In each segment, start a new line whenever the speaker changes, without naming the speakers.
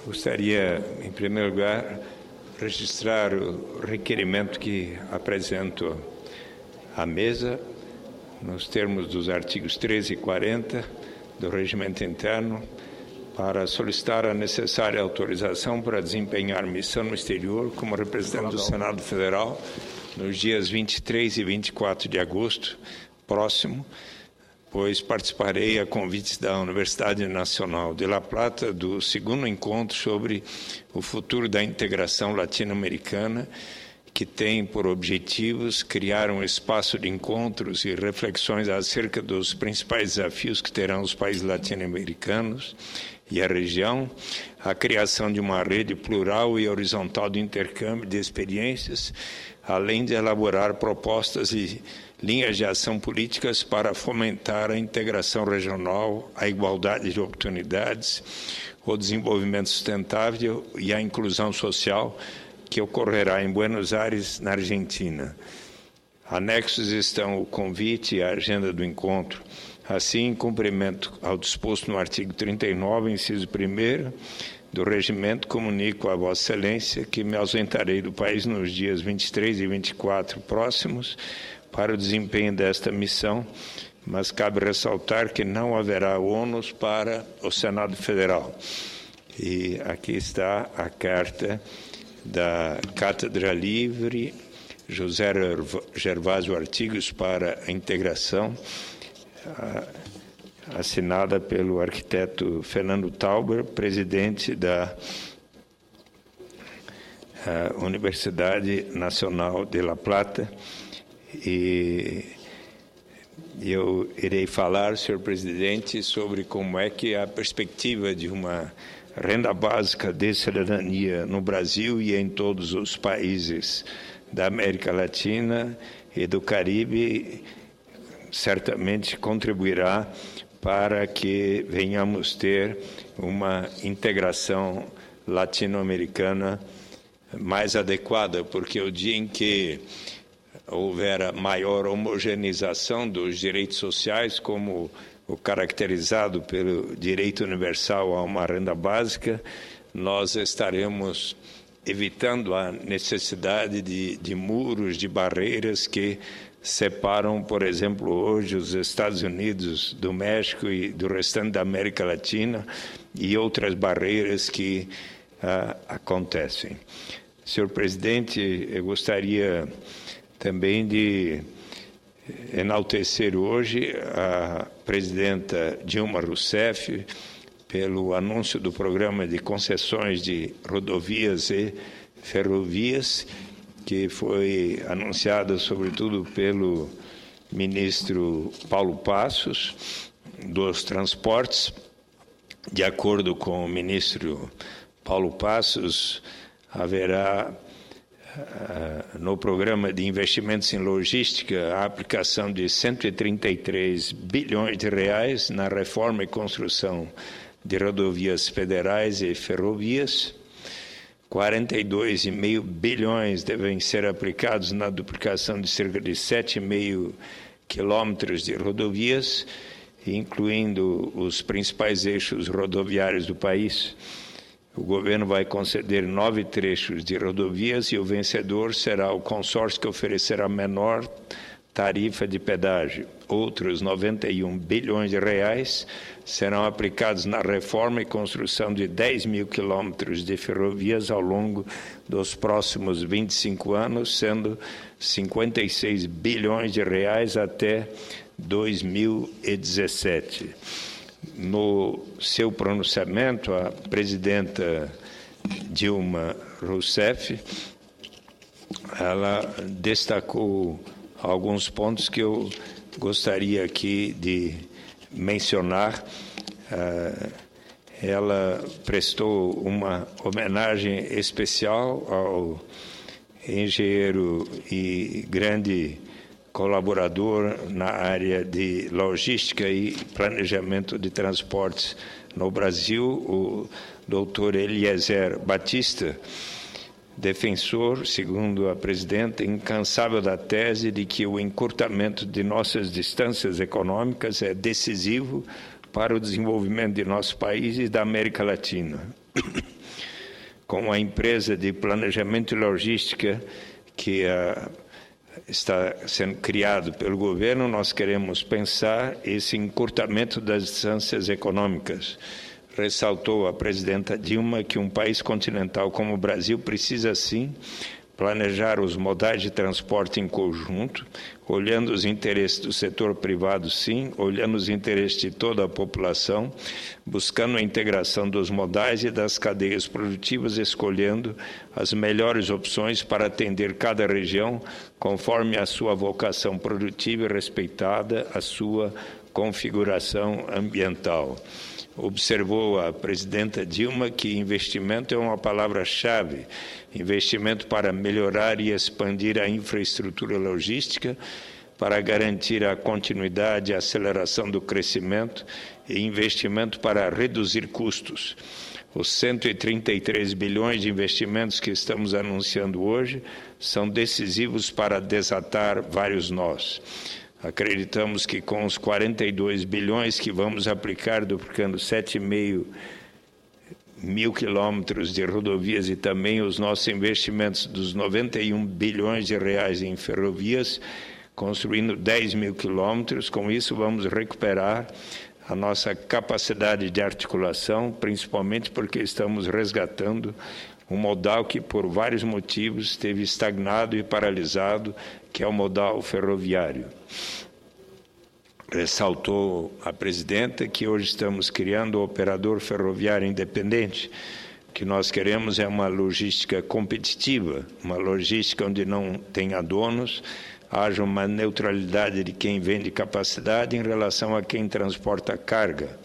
Gostaria, em primeiro lugar, registrar o requerimento que apresento à mesa, nos termos dos artigos 13 e 40 do Regimento Interno, para solicitar a necessária autorização para desempenhar missão no exterior como representante do Senado Federal nos dias 23 e 24 de agosto próximo, pois participarei a convite da Universidade Nacional de La Plata do segundo encontro sobre o futuro da integração latino-americana, que tem por objetivos criar um espaço de encontros e reflexões acerca dos principais desafios que terão os países latino-americanos e a região, a criação de uma rede plural e horizontal de intercâmbio de experiências, além de elaborar propostas e linhas de ação políticas para fomentar a integração regional, a igualdade de oportunidades, o desenvolvimento sustentável e a inclusão social, que ocorrerá em Buenos Aires, na Argentina. Anexos estão o convite e a agenda do encontro. Assim, em cumprimento ao disposto no artigo 39, inciso 1º, do Regimento, comunico a Vossa Excelência que me ausentarei do país nos dias 23 e 24 próximos para o desempenho desta missão, mas cabe ressaltar que não haverá ônus para o Senado Federal. E aqui está a carta da Cátedra Livre José Gervásio Artigos para a Integração, assinada pelo arquiteto Fernando Tauber, presidente da Universidade Nacional de La Plata. E eu irei falar, senhor presidente, sobre como é que a perspectiva de uma renda básica de cidadania no Brasil e em todos os países da América Latina e do Caribe certamente contribuirá para que venhamos ter uma integração latino-americana mais adequada, porque o dia em que houver a maior homogeneização dos direitos sociais, como o caracterizado pelo direito universal a uma renda básica, nós estaremos evitando a necessidade de muros, de barreiras que separam, por exemplo, hoje os Estados Unidos do México e do restante da América Latina e outras barreiras que acontecem. Senhor presidente, eu gostaria também de enaltecer hoje a presidenta Dilma Rousseff pelo anúncio do programa de concessões de rodovias e ferrovias, que foi anunciada sobretudo pelo ministro Paulo Passos, dos Transportes. De acordo com o ministro Paulo Passos, haverá no programa de investimentos em logística a aplicação de 133 bilhões de reais na reforma e construção de rodovias federais e ferrovias. 42,5 bilhões devem ser aplicados na duplicação de cerca de 7,5 quilômetros de rodovias, incluindo os principais eixos rodoviários do país. O governo vai conceder 9 trechos de rodovias e o vencedor será o consórcio que oferecerá menor tarifa de pedágio. Outros 91 bilhões de reais serão aplicados na reforma e construção de 10 mil quilômetros de ferrovias ao longo dos próximos 25 anos, sendo 56 bilhões de reais até 2017. No seu pronunciamento, a presidenta Dilma Rousseff, ela destacou alguns pontos que eu gostaria aqui de mencionar. Ela prestou uma homenagem especial ao engenheiro e grande colaborador na área de logística e planejamento de transportes no Brasil, o doutor Eliezer Batista, defensor, segundo a presidenta, incansável da tese de que o encurtamento de nossas distâncias econômicas é decisivo para o desenvolvimento de nosso país e da América Latina. com a empresa de planejamento e logística que está sendo criado pelo governo, nós queremos pensar esse encurtamento das distâncias econômicas. Ressaltou a presidenta Dilma que um país continental como o Brasil precisa, sim, planejar os modais de transporte em conjunto, olhando os interesses do setor privado, sim, olhando os interesses de toda a população, buscando a integração dos modais e das cadeias produtivas, escolhendo as melhores opções para atender cada região conforme a sua vocação produtiva e respeitada a sua configuração ambiental. Observou a presidenta Dilma que investimento é uma palavra-chave, investimento para melhorar e expandir a infraestrutura logística, para garantir a continuidade e a aceleração do crescimento e investimento para reduzir custos. Os 133 bilhões de investimentos que estamos anunciando hoje são decisivos para desatar vários nós. Acreditamos que com os 42 bilhões que vamos aplicar, duplicando 7,5 mil quilômetros de rodovias e também os nossos investimentos dos 91 bilhões de reais em ferrovias, construindo 10 mil quilômetros, com isso vamos recuperar a nossa capacidade de articulação, principalmente porque estamos resgatando um modal que, por vários motivos, esteve estagnado e paralisado, que é o modal ferroviário. Ressaltou a presidenta que hoje estamos criando o operador ferroviário independente. O que nós queremos é uma logística competitiva, uma logística onde não tenha donos, haja uma neutralidade de quem vende capacidade em relação a quem transporta carga.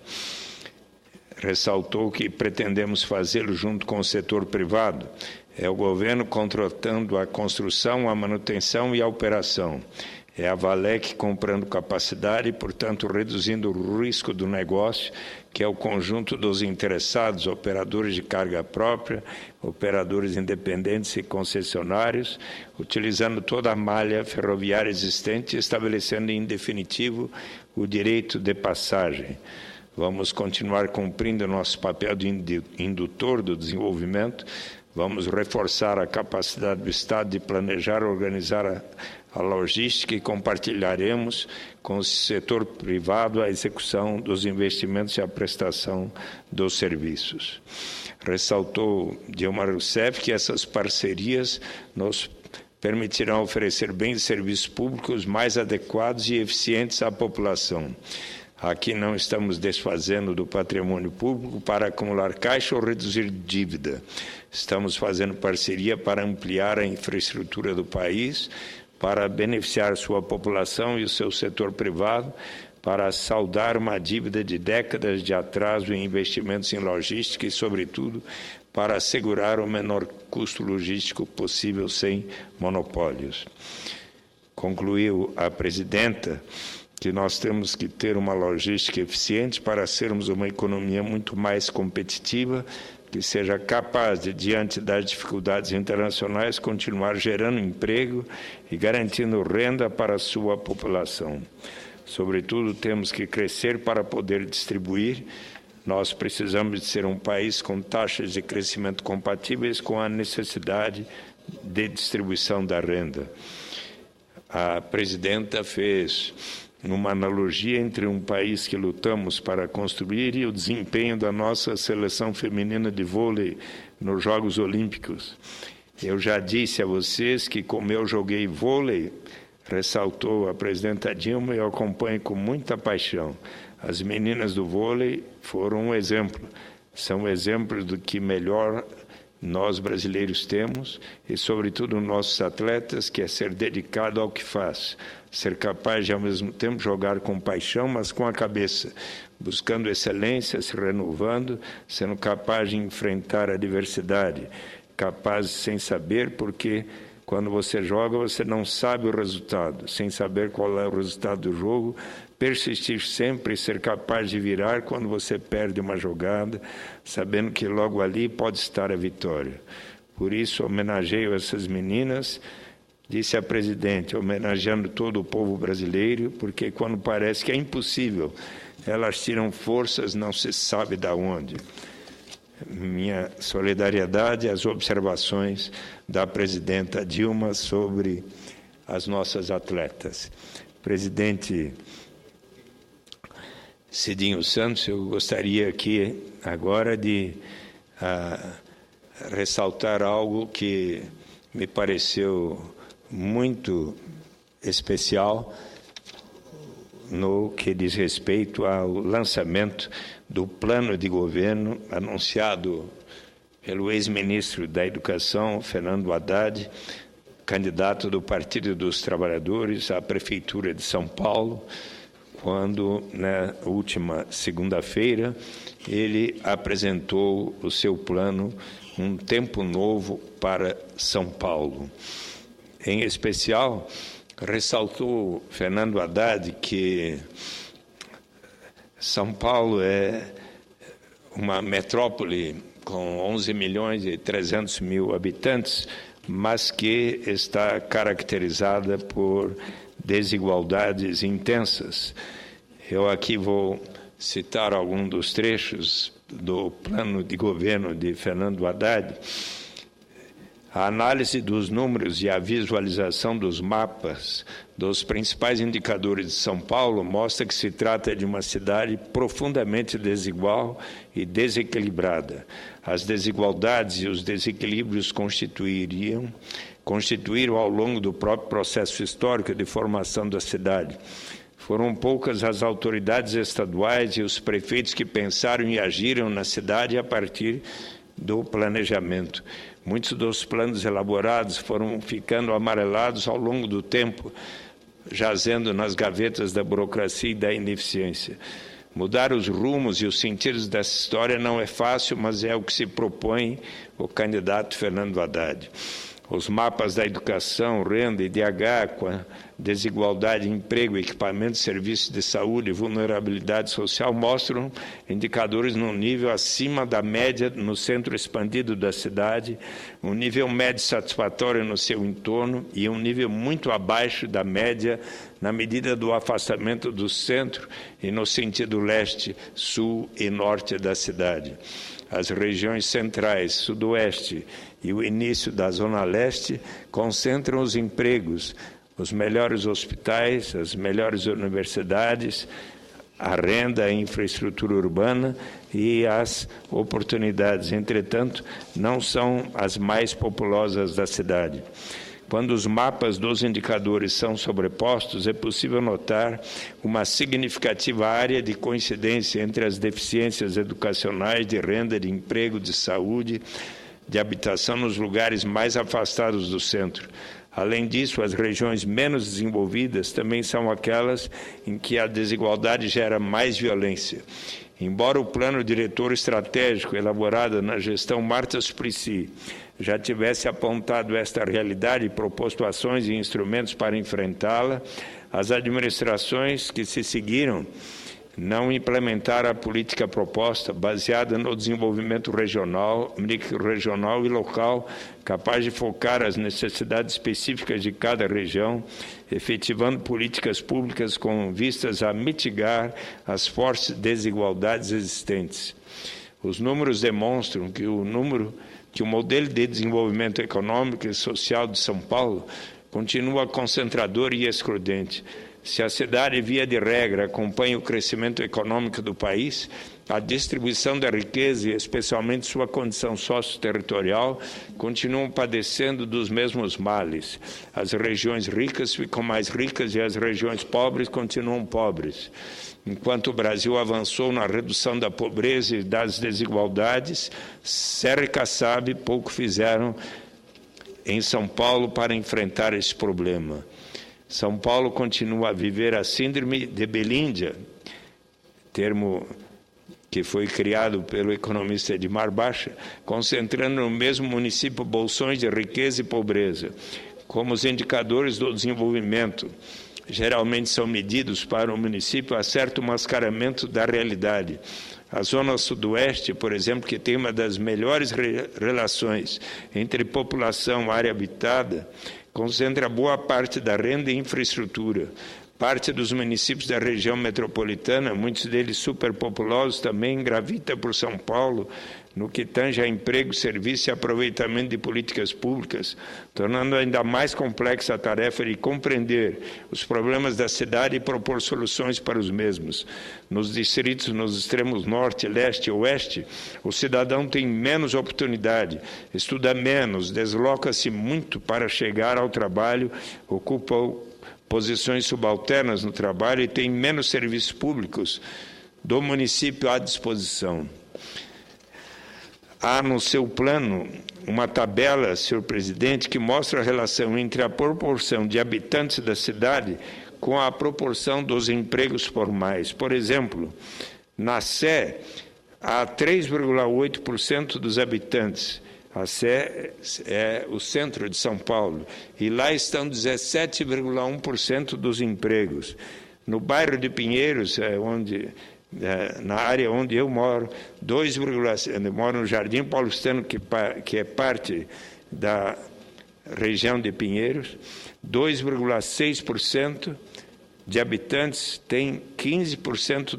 Ressaltou que pretendemos fazê-lo junto com o setor privado. É o governo contratando a construção, a manutenção e a operação. É a Valec comprando capacidade e, portanto, reduzindo o risco do negócio, que é o conjunto dos interessados, operadores de carga própria, operadores independentes e concessionários, utilizando toda a malha ferroviária existente, estabelecendo em definitivo o direito de passagem. Vamos continuar cumprindo nosso papel de indutor do desenvolvimento, vamos reforçar a capacidade do Estado de planejar e organizar a logística e compartilharemos com o setor privado a execução dos investimentos e a prestação dos serviços. Ressaltou Dilma Rousseff que essas parcerias nos permitirão oferecer bens e serviços públicos mais adequados e eficientes à população. Aqui não estamos desfazendo do patrimônio público para acumular caixa ou reduzir dívida. Estamos fazendo parceria para ampliar a infraestrutura do país, para beneficiar sua população e o seu setor privado, para saldar uma dívida de décadas de atraso em investimentos em logística e, sobretudo, para assegurar o menor custo logístico possível sem monopólios. Concluiu a presidenta que nós temos que ter uma logística eficiente para sermos uma economia muito mais competitiva, que seja capaz de, diante das dificuldades internacionais, continuar gerando emprego e garantindo renda para a sua população. Sobretudo, temos que crescer para poder distribuir. Nós precisamos de ser um país com taxas de crescimento compatíveis com a necessidade de distribuição da renda. A presidenta fez uma analogia entre um país que lutamos para construir e o desempenho da nossa seleção feminina de vôlei nos Jogos Olímpicos. Eu já disse a vocês que, como eu joguei vôlei, ressaltou a presidenta Dilma, eu acompanho com muita paixão. As meninas do vôlei foram um exemplo, são exemplos do que melhor nós brasileiros temos e, sobretudo, nossos atletas, que é ser dedicado ao que faz, ser capaz de, ao mesmo tempo, jogar com paixão, mas com a cabeça, buscando excelência, se renovando, sendo capaz de enfrentar a adversidade, capaz sem saber, porque quando você joga, você não sabe o resultado, sem saber qual é o resultado do jogo, persistir sempre e ser capaz de virar quando você perde uma jogada, sabendo que logo ali pode estar a vitória. Por isso, homenageio essas meninas, disse a presidente, homenageando todo o povo brasileiro, porque quando parece que é impossível, elas tiram forças, não se sabe de onde. minha solidariedade às observações da presidenta Dilma sobre as nossas atletas. Presidente Cidinho Santos, eu gostaria aqui agora de ressaltar algo que me pareceu muito especial no que diz respeito ao lançamento do plano de governo anunciado pelo ex-ministro da Educação, Fernando Haddad, candidato do Partido dos Trabalhadores à Prefeitura de São Paulo, quando, na última segunda-feira, ele apresentou o seu plano Um Tempo Novo para São Paulo. Em especial, ressaltou Fernando Haddad que São Paulo é uma metrópole com 11 milhões e 300 mil habitantes, mas que está caracterizada por desigualdades intensas. Eu aqui vou citar alguns dos trechos do plano de governo de Fernando Haddad. A análise dos números e a visualização dos mapas dos principais indicadores de São Paulo mostra que se trata de uma cidade profundamente desigual e desequilibrada. As desigualdades e os desequilíbrios constituíram ao longo do próprio processo histórico de formação da cidade. Foram poucas as autoridades estaduais e os prefeitos que pensaram e agiram na cidade a partir do planejamento. Muitos dos planos elaborados foram ficando amarelados ao longo do tempo, jazendo nas gavetas da burocracia e da ineficiência. Mudar os rumos e os sentidos dessa história não é fácil, mas é o que se propõe o candidato Fernando Haddad. Os mapas da educação, renda, IDH, com a desigualdade em emprego, equipamento, serviços de saúde e vulnerabilidade social mostram indicadores num nível acima da média no centro expandido da cidade, um nível médio satisfatório no seu entorno e um nível muito abaixo da média na medida do afastamento do centro e no sentido leste, sul e norte da cidade. As regiões centrais, sudoeste e o início da Zona Leste concentram os empregos, os melhores hospitais, as melhores universidades, a renda, a infraestrutura urbana e as oportunidades. Entretanto, não são as mais populosas da cidade. Quando os mapas dos indicadores são sobrepostos, é possível notar uma significativa área de coincidência entre as deficiências educacionais, de renda, de emprego, de saúde, de habitação nos lugares mais afastados do centro. Além disso, as regiões menos desenvolvidas também são aquelas em que a desigualdade gera mais violência. Embora o plano diretor estratégico elaborado na gestão Marta Suplicy já tivesse apontado esta realidade e proposto ações e instrumentos para enfrentá-la, as administrações que se seguiram não implementaram a política proposta, baseada no desenvolvimento regional, micro-regional e local, capaz de focar as necessidades específicas de cada região, efetivando políticas públicas com vistas a mitigar as fortes desigualdades existentes. Os números demonstram que o modelo de desenvolvimento econômico e social de São Paulo continua concentrador e excludente. Se a cidade, via de regra, acompanha o crescimento econômico do país, a distribuição da riqueza e, especialmente, sua condição socio-territorial, continuam padecendo dos mesmos males. As regiões ricas ficam mais ricas e as regiões pobres continuam pobres. Enquanto o Brasil avançou na redução da pobreza e das desigualdades, Serra e Kassab pouco fizeram em São Paulo para enfrentar esse problema. São Paulo continua a viver a síndrome de Belíndia, termo que foi criado pelo economista Edmar Baixa, concentrando no mesmo município bolsões de riqueza e pobreza. Como os indicadores do desenvolvimento geralmente são medidos para o município, há certo mascaramento da realidade. A Zona Sudoeste, por exemplo, que tem uma das melhores relações entre população e área habitada, concentra boa parte da renda e infraestrutura. Parte dos municípios da região metropolitana, muitos deles superpopulosos, também gravita por São Paulo, no que tange a emprego, serviço e aproveitamento de políticas públicas, tornando ainda mais complexa a tarefa de compreender os problemas da cidade e propor soluções para os mesmos. Nos distritos nos extremos norte, leste e oeste, o cidadão tem menos oportunidade, estuda menos, desloca-se muito para chegar ao trabalho, ocupa posições subalternas no trabalho e tem menos serviços públicos do município à disposição. Há no seu plano uma tabela, senhor presidente, que mostra a relação entre a proporção de habitantes da cidade com a proporção dos empregos formais. Por exemplo, na Sé, há 3,8% dos habitantes. A Sé é o centro de São Paulo, e lá estão 17,1% dos empregos. No bairro de Pinheiros, na área onde eu moro, eu moro no Jardim Paulistano, que é parte da região de Pinheiros, 2,6% de habitantes têm 15%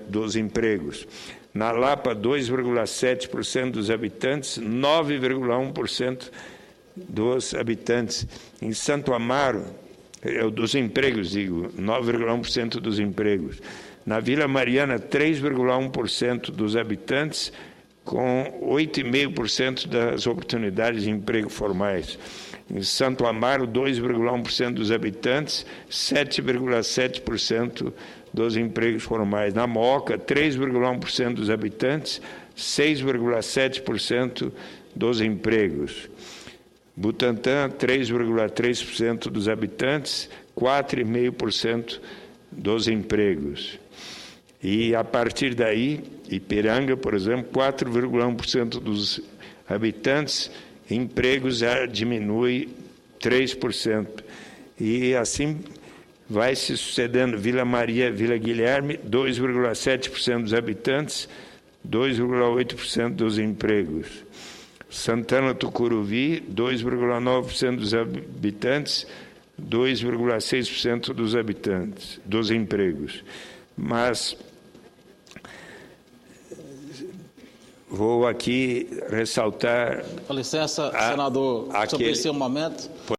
dos empregos. Na Lapa, 2,7% dos habitantes, 9,1% dos habitantes. Em Santo Amaro, dos empregos, 9,1% dos empregos. Na Vila Mariana, 3,1% dos habitantes, com 8,5% das oportunidades de emprego formais. Em Santo Amaro, 2,1% dos habitantes, 7,7% dos empregos formais. Na Mooca, 3,1% dos habitantes, 6,7% dos empregos. Butantã, 3,3% dos habitantes, 4,5% dos empregos. E, a partir daí, Ipiranga, por exemplo, 4,1% dos habitantes, empregos já diminui 3%. E assim vai se sucedendo. Vila Maria, Vila Guilherme, 2,7% dos habitantes, 2,8% dos empregos. Santana Tucuruvi, 2,9% dos habitantes, 2,6% dos empregos. Mas vou aqui ressaltar...
Com licença, senador, só pensei um momento.